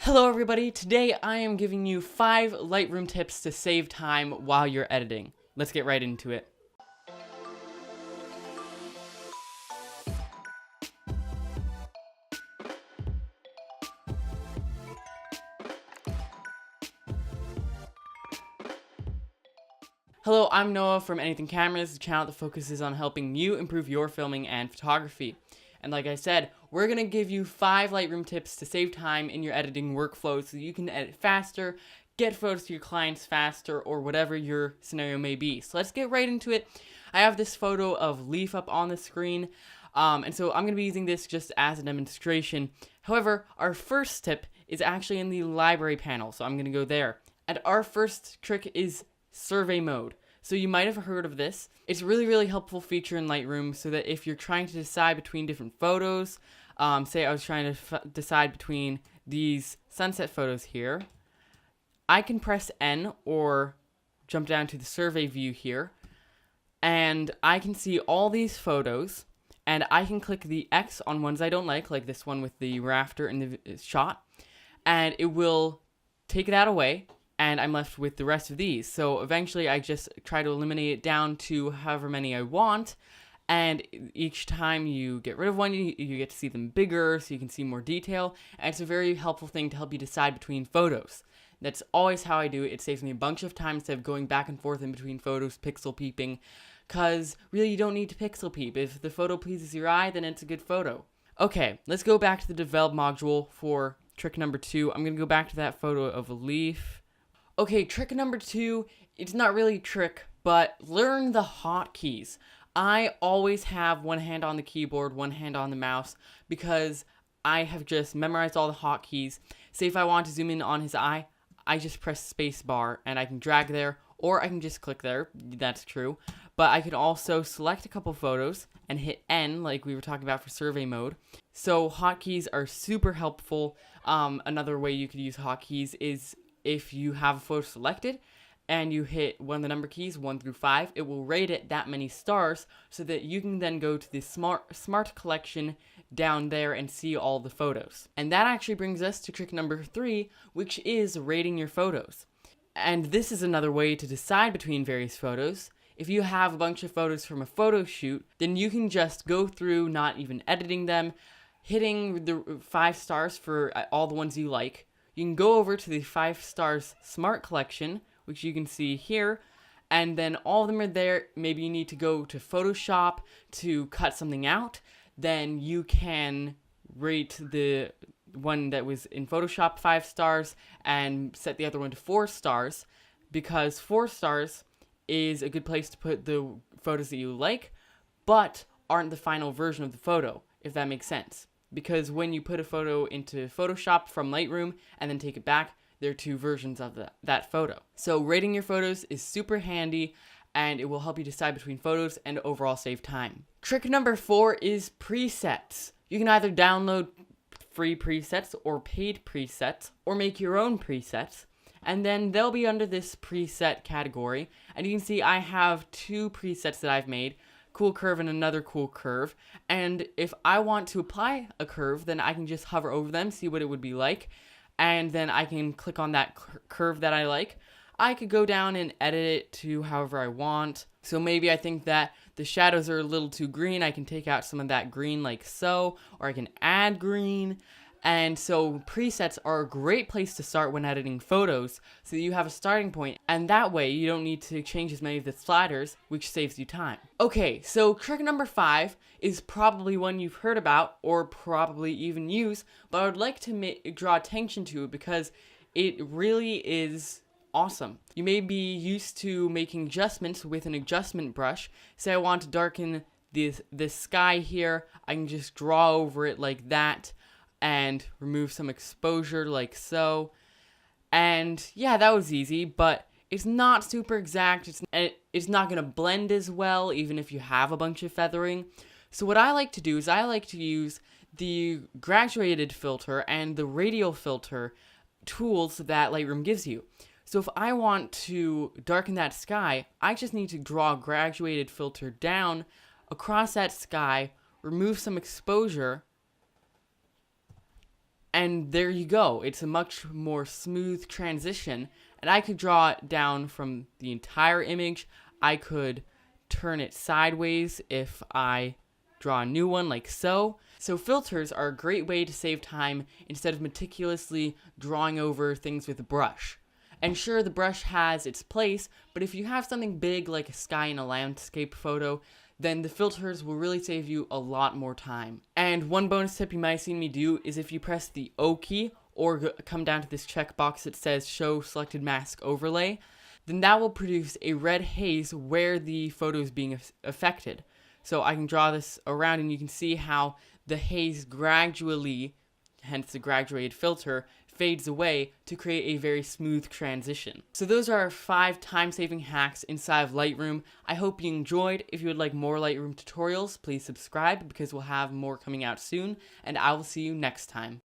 Hello everybody, today I am giving you 5 Lightroom tips to save time while you're editing. Let's get right into it. Hello, I'm Noah from Anything Cameras, the channel that focuses on helping you improve your filming and photography. And like I said, we're going to give you 5 Lightroom tips to save time in your editing workflow so you can edit faster, get photos to your clients faster, or whatever your scenario may be. So let's get right into it. I have this photo of Leaf up on the screen, and so I'm going to be using this just as a demonstration. However, our first tip is actually in the library panel, so I'm going to go there. And our first trick is survey mode. So you might have heard of this. It's a really helpful feature in Lightroom so that if you're trying to decide between different photos, say I was trying to decide between these sunset photos here, I can press N or jump down to the survey view here, and I can see all these photos, and I can click the X on ones I don't like this one with the rafter in the shot, and it will take that away, and I'm left with the rest of these. So eventually I just try to eliminate it down to however many I want, and each time you get rid of one, you get to see them bigger so you can see more detail, and it's a very helpful thing to help you decide between photos. That's always how I do it. It saves me a bunch of time instead of going back and forth in between photos, pixel peeping, because really you don't need to pixel peep. If the photo pleases your eye, then it's a good photo. Okay, let's go back to the develop module for trick number 2. I'm going to go back to that photo of a leaf. Okay, trick number 2, it's not really a trick, but learn the hotkeys. I always have one hand on the keyboard, one hand on the mouse, because I have just memorized all the hotkeys. Say if I want to zoom in on his eye, I just press space bar and I can drag there, or I can just click there, that's true. But I can also select a couple photos and hit N like we were talking about for survey mode. So hotkeys are super helpful. Another way you could use hotkeys is if you have a photo selected and you hit one of the number keys, 1 through 5, it will rate it that many stars so that you can then go to the smart collection down there and see all the photos. And that actually brings us to trick number 3, which is rating your photos. And this is another way to decide between various photos. If you have a bunch of photos from a photo shoot, then you can just go through, not even editing them, hitting the 5 stars for all the ones you like. You can go over to the 5 stars smart collection, which you can see here, and then all of them are there. Maybe you need to go to Photoshop to cut something out, then you can rate the one that was in Photoshop 5 stars and set the other one to 4 stars, because 4 stars is a good place to put the photos that you like, but aren't the final version of the photo, if that makes sense. Because when you put a photo into Photoshop from Lightroom and then take it back, there are 2 versions of that photo. So rating your photos is super handy, and it will help you decide between photos and overall save time. Trick number 4 is presets. You can either download free presets or paid presets, or make your own presets, and then they'll be under this preset category. And you can see I have 2 presets that I've made, cool curve and another cool curve, and if I want to apply a curve, then I can just hover over them, see what it would be like, and then I can click on that curve that I like. I could go down and edit it to however I want. So maybe I think that the shadows are a little too green, I can take out some of that green like so, or I can add green. And so presets are a great place to start when editing photos, so that you have a starting point, and that way you don't need to change as many of the sliders, which saves you time. Okay, so trick number 5 is probably one you've heard about, or probably even use, but I would like to draw attention to it because it really is awesome. You may be used to making adjustments with an adjustment brush. Say I want to darken this sky here, I can just draw over it like that, and remove some exposure like so. And yeah, that was easy, but it's not super exact. It's not going to blend as well, even if you have a bunch of feathering. So what I like to do is I like to use the graduated filter and the radial filter tools that Lightroom gives you. So if I want to darken that sky, I just need to draw a graduated filter down across that sky, remove some exposure, And there you go. It's a much more smooth transition. And I could draw it down from the entire image. I could turn it sideways if I draw a new one like so. So filters are a great way to save time instead of meticulously drawing over things with a brush. And sure, the brush has its place, but if you have something big like a sky in a landscape photo, then the filters will really save you a lot more time. And one bonus tip you might have seen me do is if you press the O key or come down to this checkbox that says Show Selected Mask Overlay, then that will produce a red haze where the photo is being affected. So I can draw this around and you can see how the haze gradually, hence the graduated filter, fades away to create a very smooth transition. So those are our 5 time-saving hacks inside of Lightroom. I hope you enjoyed. If you would like more Lightroom tutorials, please subscribe because we'll have more coming out soon, and I will see you next time.